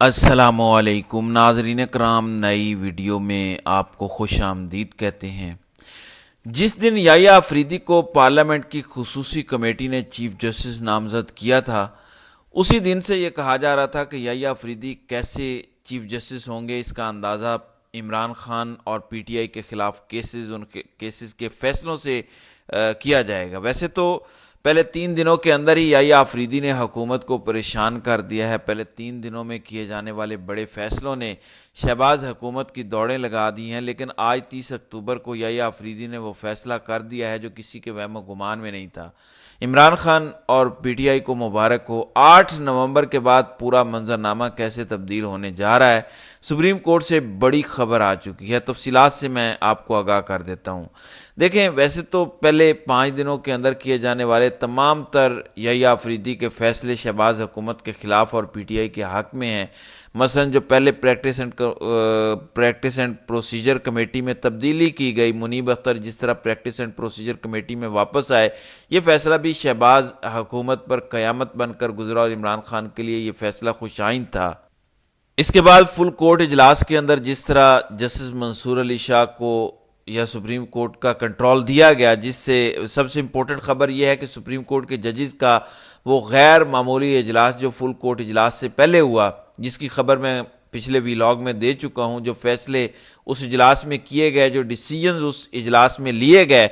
السلام علیکم ناظرین کرام، نئی ویڈیو میں آپ کو خوش آمدید کہتے ہیں۔ جس دن یحییٰ آفریدی کو پارلیمنٹ کی خصوصی کمیٹی نے چیف جسٹس نامزد کیا تھا، اسی دن سے یہ کہا جا رہا تھا کہ یحییٰ آفریدی کیسے چیف جسٹس ہوں گے۔ اس کا اندازہ عمران خان اور پی ٹی آئی کے خلاف ان کے کیسز کے فیصلوں سے کیا جائے گا۔ ویسے تو پہلے 3 دنوں کے اندر ہی یحییٰ آفریدی نے حکومت کو پریشان کر دیا ہے۔ پہلے 3 دنوں میں کیے جانے والے بڑے فیصلوں نے شہباز حکومت کی دوڑیں لگا دی ہیں، لیکن آج 30 اکتوبر کو یحییٰ آفریدی نے وہ فیصلہ کر دیا ہے جو کسی کے وہم و گمان میں نہیں تھا۔ عمران خان اور پی ٹی آئی کو مبارک ہو۔ 8 نومبر کے بعد پورا منظرنامہ کیسے تبدیل ہونے جا رہا ہے، سپریم کورٹ سے بڑی خبر آ چکی ہے۔ تفصیلات سے میں آپ کو آگاہ کر دیتا ہوں۔ دیکھیں، ویسے تو پہلے 5 دنوں کے اندر کیے جانے والے تمام تر یحییٰ آفریدی کے فیصلے شہباز حکومت کے خلاف اور پی ٹی آئی کے حق میں ہیں۔ مثلا جو پہلے پریکٹس اینڈ پروسیجر کمیٹی میں تبدیلی کی گئی، منیب اختر جس طرح پریکٹس اینڈ پروسیجر کمیٹی میں واپس آئے، یہ فیصلہ بھی شہباز حکومت پر قیامت بن کر گزرا اور عمران خان کے لیے یہ فیصلہ خوش آئند تھا۔ اس کے بعد فل کورٹ اجلاس کے اندر جس طرح جسٹس منصور علی شاہ کو یا سپریم کورٹ کا کنٹرول دیا گیا، جس سے سب سے امپورٹنٹ خبر یہ ہے کہ سپریم کورٹ کے ججز کا وہ غیر معمولی اجلاس جو فل کورٹ اجلاس سے پہلے ہوا، جس کی خبر میں پچھلے ویلاگ میں دے چکا ہوں، جو فیصلے اس اجلاس میں کیے گئے، جو ڈیسیجنز اس اجلاس میں لیے گئے،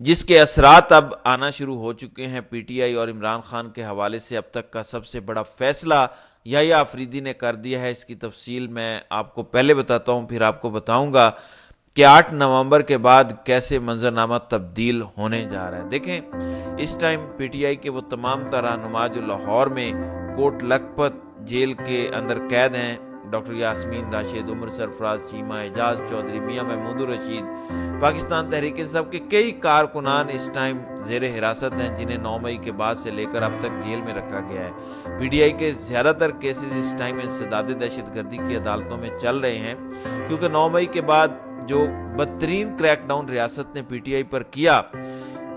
جس کے اثرات اب آنا شروع ہو چکے ہیں پی ٹی آئی اور عمران خان کے حوالے سے۔ اب تک کا سب سے بڑا فیصلہ یحییٰ آفریدی نے کر دیا ہے۔ اس کی تفصیل میں آپ کو پہلے بتاتا ہوں، پھر آپ کو بتاؤں گا کہ 8 نومبر کے بعد کیسے منظرنامہ تبدیل ہونے جا رہا ہے۔ دیکھیں، اس ٹائم پی ٹی آئی کے وہ تمام رہنما جو لاہور میں کوٹ لکھپت جیل کے اندر قید ہیں، ڈاکٹر یاسمین راشد، عمر سرفراز چیمہ، اعجاز چودھری، میاں محمود الرشید، پاکستان تحریک انصاف کے کئی کارکنان اس ٹائم زیر حراست ہیں، جنہیں 9 مئی کے بعد سے لے کر اب تک جیل میں رکھا گیا ہے۔ پی ٹی آئی کے زیادہ تر کیسز اس ٹائم انسداد دہشت گردی کی عدالتوں میں چل رہے ہیں، کیونکہ 9 مئی کے بعد جو بدترین کریک ڈاؤن ریاست نے پی ٹی آئی پر کیا،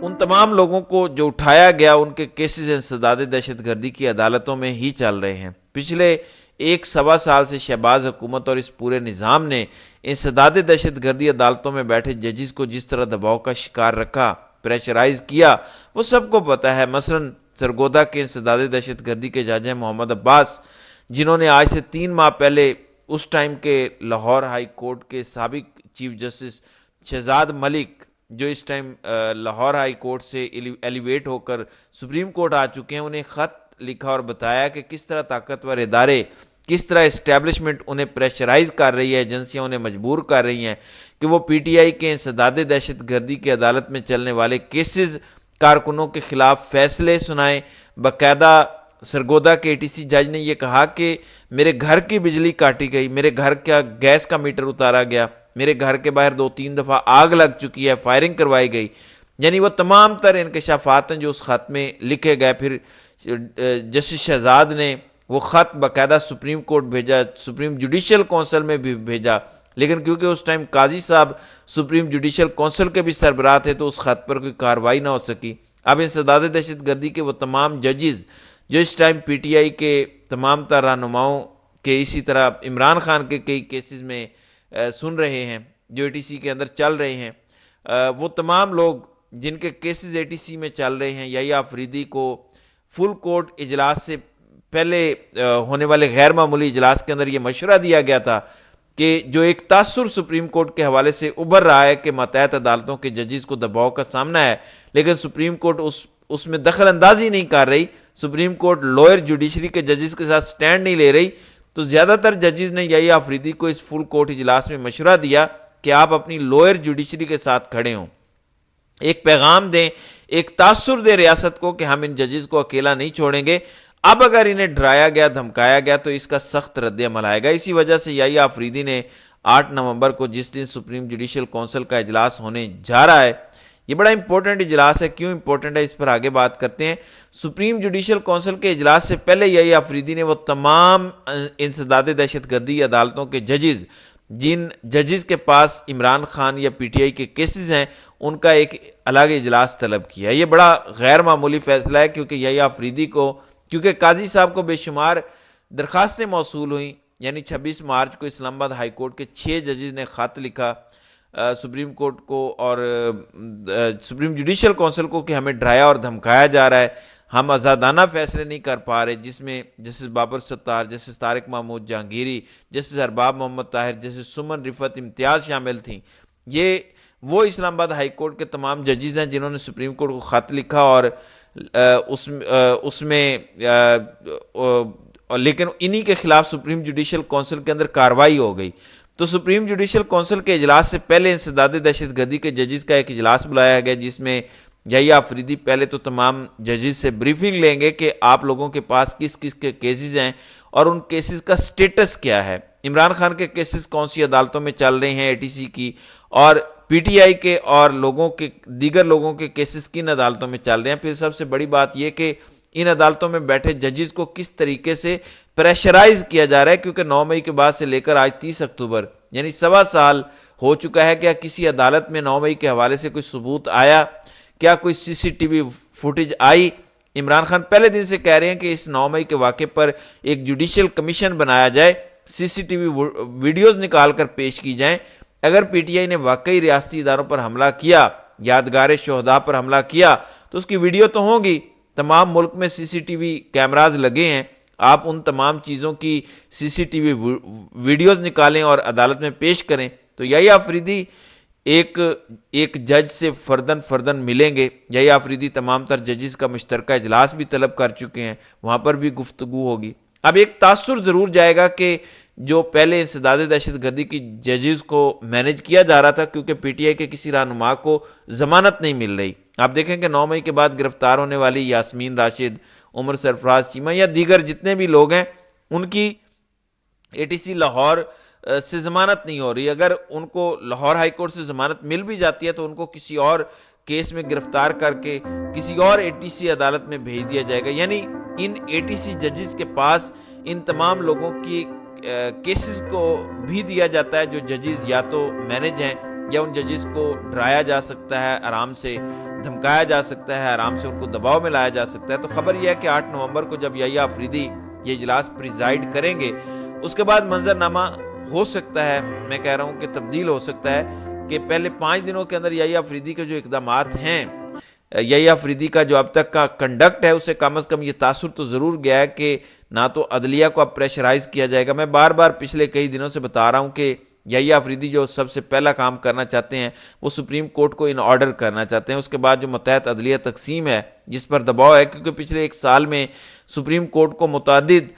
ان تمام لوگوں کو جو اٹھایا گیا، ان کے کیسز انسداد دہشت گردی کی عدالتوں میں ہی چل رہے ہیں۔ پچھلے 1 سوا سال سے شہباز حکومت اور اس پورے نظام نے انسداد دہشت گردی عدالتوں میں بیٹھے ججز کو جس طرح دباؤ کا شکار رکھا، پریشرائز کیا، وہ سب کو پتہ ہے۔ مثلا سرگودا کے انسداد دہشت گردی کے جج ہیں محمد عباس، جنہوں نے آج سے 3 ماہ پہلے اس ٹائم کے لاہور ہائی کورٹ کے سابق چیف جسٹس شہزاد ملک، جو اس ٹائم لاہور ہائی کورٹ سے ایلیویٹ ہو کر سپریم کورٹ آ چکے ہیں، انہیں خط لکھا اور بتایا کہ کس طرح طاقتور ادارے، کس طرح اسٹیبلشمنٹ انہیں پریشرائز کر رہی ہے، ایجنسیاں انہیں مجبور کر رہی ہیں کہ وہ پی ٹی آئی کے انسداد دہشت گردی کی عدالت میں چلنے والے کیسز، کارکنوں کے خلاف فیصلے سنائیں۔ باقاعدہ سرگودا کے اے ٹی سی جج نے یہ کہا کہ میرے گھر کی بجلی کاٹی گئی، میرے گھر کا گیس کا میٹر اتارا گیا، میرے گھر کے باہر 2-3 دفعہ آگ لگ چکی ہے، فائرنگ کروائی گئی۔ یعنی وہ تمام تر انکشافات ہیں جو اس خط میں لکھے گئے۔ پھر جسٹس شہزاد نے وہ خط باقاعدہ سپریم کورٹ بھیجا، سپریم جوڈیشل کونسل میں بھی بھیجا، لیکن کیونکہ اس ٹائم قاضی صاحب سپریم جوڈیشل کونسل کے بھی سربراہ تھے تو اس خط پر کوئی کارروائی نہ ہو سکی۔ اب انسداد دہشت گردی کے وہ تمام ججز جو اس ٹائم پی ٹی آئی کے تمام تر رہنماؤں کے، اسی طرح عمران خان کے کئی کیسز میں سن رہے ہیں جو اے ٹی سی کے اندر چل رہے ہیں، وہ تمام لوگ جن کے کیسز اے ٹی سی میں چل رہے ہیں، یحییٰ آفریدی کو فل کورٹ اجلاس سے پہلے ہونے والے غیر معمولی اجلاس کے اندر یہ مشورہ دیا گیا تھا کہ جو ایک تاثر سپریم کورٹ کے حوالے سے ابھر رہا ہے کہ ماتحت عدالتوں کے ججز کو دباؤ کا سامنا ہے، لیکن سپریم کورٹ اس میں دخل اندازی نہیں کر رہی، سپریم کورٹ لوئر جوڈیشری کے ججز کے ساتھ سٹینڈ نہیں لے رہی، تو زیادہ تر ججز نے یحییٰ آفریدی کو اس فل کورٹ اجلاس میں مشورہ دیا کہ آپ اپنی لوئر جوڈیشری کے ساتھ کھڑے ہوں، ایک پیغام دیں، ایک تاثر دے ریاست کو کہ ہم ان ججز کو اکیلا نہیں چھوڑیں گے۔ اب اگر انہیں ڈرایا گیا، دھمکایا گیا تو اس کا سخت رد عمل آئے گا۔ اسی وجہ سے یحییٰ آفریدی نے 8 نومبر کو، جس دن سپریم جوڈیشل کونسل کا اجلاس ہونے جا رہا ہے، یہ بڑا امپورٹنٹ اجلاس ہے۔ کیوں امپورٹنٹ ہے، اس پر آگے بات کرتے ہیں۔ سپریم جوڈیشل کونسل کے اجلاس سے پہلے یحییٰ آفریدی نے وہ تمام انسداد دہشت گردی عدالتوں کے ججز، جن ججز کے پاس عمران خان یا پی ٹی آئی کے کیسز ہیں، ان کا ایک الگ اجلاس طلب کیا۔ یہ بڑا غیر معمولی فیصلہ ہے، کیونکہ یحییٰ آفریدی کو، کیونکہ قاضی صاحب کو بے شمار درخواستیں موصول ہوئیں یعنی 26 مارچ کو اسلام آباد ہائی کورٹ کے 6 ججز نے خط لکھا سپریم کورٹ کو اور سپریم جوڈیشل کونسل کو کہ ہمیں ڈرایا اور دھمکایا جا رہا ہے، ہم آزادانہ فیصلے نہیں کر پا رہے، جس میں جسٹس بابر ستار، جسٹس طارق محمود جہانگیری، جسٹس ارباب محمد طاہر، جسٹس سمن رفت امتیاز شامل تھیں۔ یہ وہ اسلام آباد ہائی کورٹ کے تمام ججز ہیں جنہوں نے سپریم کورٹ کو خط لکھا اور اس میں لیکن انہی کے خلاف سپریم جوڈیشل کونسل کے اندر کارروائی ہو گئی۔ تو سپریم جوڈیشل کونسل کے اجلاس سے پہلے انسداد دہشت گردی کے ججز کا ایک اجلاس بلایا گیا، جس میں یحییٰ آفریدی پہلے تو تمام ججز سے بریفنگ لیں گے کہ آپ لوگوں کے پاس کس کس کے کیسز ہیں اور ان کیسز کا سٹیٹس کیا ہے، عمران خان کے کیسز کون سی عدالتوں میں چل رہے ہیں ATC کی، اور پی ٹی آئی کے اور دیگر لوگوں کے کیسز کن عدالتوں میں چل رہے ہیں۔ پھر سب سے بڑی بات یہ کہ ان عدالتوں میں بیٹھے ججز کو کس طریقے سے پریشرائز کیا جا رہا ہے، کیونکہ 9 مئی کے بعد سے لے کر آج 30 اکتوبر یعنی سوا سال ہو چکا ہے۔ کیا کسی عدالت میں 9 مئی کے حوالے سے کوئی ثبوت آیا؟ کیا کوئی CCTV فوٹیج آئی؟ عمران خان پہلے دن سے کہہ رہے ہیں کہ اس 9 مئی کے واقعے پر ایک جوڈیشل کمیشن بنایا جائے، CCTV ویڈیوز نکال کر پیش کی جائیں۔ اگر پی ٹی آئی نے واقعی ریاستی اداروں پر حملہ کیا، یادگار شہداء پر حملہ کیا، تو اس کی ویڈیو تو ہوگی۔ تمام ملک میں CCTV کیمراز لگے ہیں، آپ ان تمام چیزوں کی CCTV ویڈیوز نکالیں اور عدالت میں پیش کریں۔ تو یحییٰ آفریدی ایک جج سے فردن ملیں گے۔ یحییٰ آفریدی تمام تر ججز کا مشترکہ اجلاس بھی طلب کر چکے ہیں، وہاں پر بھی گفتگو ہوگی۔ اب ایک تاثر ضرور جائے گا کہ جو پہلے انسداد دہشت گردی کی ججز کو مینیج کیا جا رہا تھا، کیونکہ پی ٹی آئی کے کسی رہنما کو ضمانت نہیں مل رہی۔ آپ دیکھیں کہ 9 مئی کے بعد گرفتار ہونے والی یاسمین راشد، عمر سرفراز چیمہ یا دیگر جتنے بھی لوگ ہیں، ان کی ATC لاہور سے ضمانت نہیں ہو رہی۔ اگر ان کو لاہور ہائی کورٹ سے ضمانت مل بھی جاتی ہے تو ان کو کسی اور کیس میں گرفتار کر کے کسی اور ATC عدالت میں بھیج دیا جائے گا۔ یعنی ان ATC ججز کے پاس ان تمام لوگوں کی کیسز کو بھی دیا جاتا ہے جو ججز یا تو مینیج ہیں، یا ان ججز کو ڈرایا جا سکتا ہے، آرام سے دھمکایا جا سکتا ہے، آرام سے ان کو دباؤ میں لایا جا سکتا ہے۔ تو خبر یہ ہے کہ 8 نومبر کو جب یحییٰ آفریدی یہ اجلاس پریزائیڈ کریں گے، اس کے بعد منظرنامہ ہو سکتا ہے، میں کہہ رہا ہوں کہ تبدیل ہو سکتا ہے کہ پہلے 5 دنوں کے اندر یحییٰ آفریدی کے جو اقدامات ہیں، یحییٰ آفریدی کا جو اب تک کا کنڈکٹ ہے، اسے کم از کم یہ تاثر تو ضرور گیا ہے کہ نہ تو عدلیہ کو اب پریشرائز کیا جائے گا۔ میں بار بار پچھلے کئی دنوں سے بتا رہا ہوں کہ یحییٰ آفریدی جو سب سے پہلا کام کرنا چاہتے ہیں وہ سپریم کورٹ کو ان آرڈر کرنا چاہتے ہیں۔ اس کے بعد جو متحد عدلیہ تقسیم ہے جس پر دباؤ ہے، کیونکہ پچھلے 1 سال میں سپریم کورٹ کو متعدد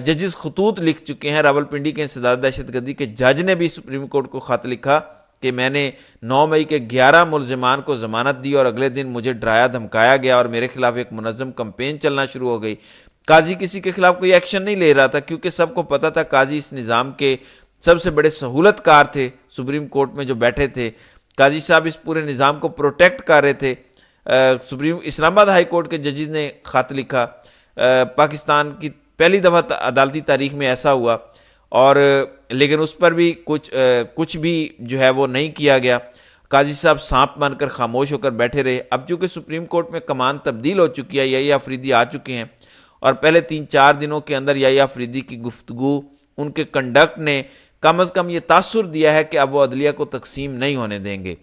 ججز خطوط لکھ چکے ہیں۔ راولپنڈی کے انسداد دہشت گردی کے جج نے بھی سپریم کورٹ کو خط لکھا کہ میں نے 9 مئی کے 11 ملزمان کو ضمانت دی اور اگلے دن مجھے ڈرایا دھمکایا گیا اور میرے خلاف ایک منظم کمپین چلنا شروع ہو گئی۔ قاضی کسی کے خلاف کوئی ایکشن نہیں لے رہا تھا، کیونکہ سب کو پتا تھا قاضی اس نظام کے سب سے بڑے سہولت کار تھے۔ سپریم کورٹ میں جو بیٹھے تھے قاضی صاحب اس پورے نظام کو پروٹیکٹ کر رہے تھے۔ اسلام آباد ہائی کورٹ کے ججز نے خط لکھا، پاکستان کی پہلی دفعہ عدالتی تاریخ میں ایسا ہوا، اور لیکن اس پر بھی کچھ بھی جو ہے وہ نہیں کیا گیا۔ قاضی صاحب سانپ بن کر خاموش ہو کر بیٹھے رہے۔ اب چونکہ سپریم کورٹ میں کمان تبدیل ہو چکی ہے، یحییٰ آفریدی آ چکے ہیں، اور پہلے 3-4 دنوں کے اندر یحییٰ آفریدی کی گفتگو، ان کے کنڈکٹ نے کم از کم یہ تاثر دیا ہے کہ اب وہ عدلیہ کو تقسیم نہیں ہونے دیں گے۔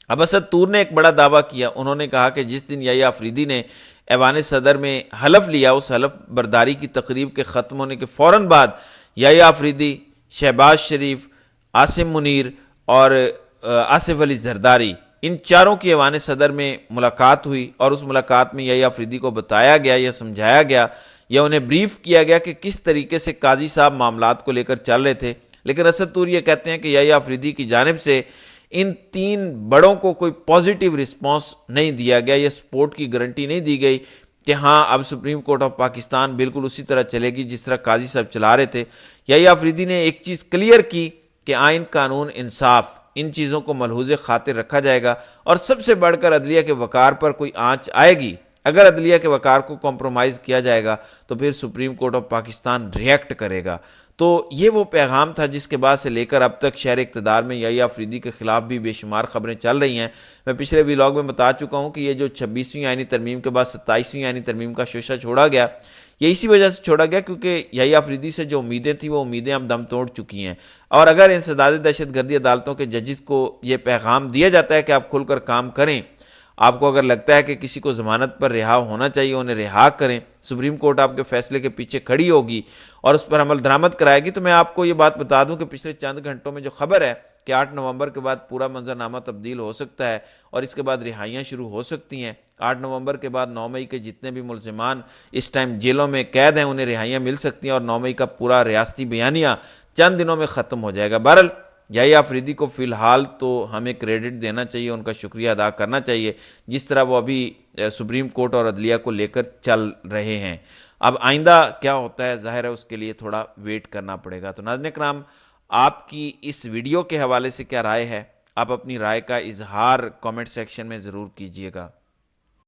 اب اسد طور نے ایک بڑا دعویٰ کیا، انہوں نے کہا کہ جس دن یحییٰ آفریدی نے ایوان صدر میں حلف لیا، اس حلف برداری کی تقریب کے ختم ہونے کے فوراً بعد یحییٰ آفریدی، شہباز شریف، عاصم منیر اور آصف علی زرداری، ان چاروں کی ایوان صدر میں ملاقات ہوئی، اور اس ملاقات میں یحییٰ آفریدی کو بتایا گیا یا سمجھایا گیا یا انہیں بریف کیا گیا کہ کس طریقے سے قاضی صاحب معاملات کو لے کر چل رہے تھے۔ لیکن اسد طور یہ کہتے ہیں کہ یحییٰ آفریدی کی جانب سے ان 3 بڑوں کو کوئی پازیٹیو رسپانس نہیں دیا گیا، یا سپورٹ کی گارنٹی نہیں دی گئی کہ ہاں اب سپریم کورٹ آف پاکستان بالکل اسی طرح چلے گی جس طرح قاضی صاحب چلا رہے تھے۔ یحییٰ آفریدی نے ایک چیز کلیئر کی کہ آئین، قانون، انصاف، ان چیزوں کو ملحوظ خاطر رکھا جائے گا، اور سب سے بڑھ کر عدلیہ کے وقار پر کوئی آنچ آئے گی، اگر عدلیہ کے وقار کو کمپرومائز کیا جائے گا تو پھر supreme court of Pakistan react کرے گا۔ تو یہ وہ پیغام تھا جس کے بعد سے لے کر اب تک شہر اقتدار میں یحییٰ آفریدی کے خلاف بھی بے شمار خبریں چل رہی ہیں۔ میں پچھلے ویلاگ میں بتا چکا ہوں کہ یہ جو 26ویں آئینی ترمیم کے بعد 27ویں آئینی ترمیم کا شوشہ چھوڑا گیا، یہ اسی وجہ سے چھوڑا گیا کیونکہ یحییٰ آفریدی سے جو امیدیں تھیں وہ امیدیں اب دم توڑ چکی ہیں، اور اگر انسداد دہشت گردی عدالتوں کے ججز کو یہ پیغام دیا جاتا ہے کہ آپ کھل کر کام کریں، آپ کو اگر لگتا ہے کہ کسی کو ضمانت پر رہا ہونا چاہیے انہیں رہا کریں، سپریم کورٹ آپ کے فیصلے کے پیچھے کھڑی ہوگی اور اس پر عمل درآمد کرائے گی، تو میں آپ کو یہ بات بتا دوں کہ پچھلے چند گھنٹوں میں جو خبر ہے کہ 8 نومبر کے بعد پورا منظرنامہ تبدیل ہو سکتا ہے اور اس کے بعد رہائیاں شروع ہو سکتی ہیں۔ 8 نومبر کے بعد 9 مئی کے جتنے بھی ملزمان اس ٹائم جیلوں میں قید ہیں انہیں رہائیاں مل سکتی ہیں اور 9 مئی کا پورا ریاستی بیانیہ چند دنوں میں ختم ہو جائے گا۔ بہرحال یحییٰ آفریدی کو فی الحال تو ہمیں کریڈٹ دینا چاہیے، ان کا شکریہ ادا کرنا چاہیے جس طرح وہ ابھی سپریم کورٹ اور عدلیہ کو لے کر چل رہے ہیں۔ اب آئندہ کیا ہوتا ہے ظاہر ہے اس کے لیے تھوڑا ویٹ کرنا پڑے گا۔ تو ناظرین کرام، آپ کی اس ویڈیو کے حوالے سے کیا رائے ہے؟ آپ اپنی رائے کا اظہار کامنٹ سیکشن میں ضرور کیجیے گا۔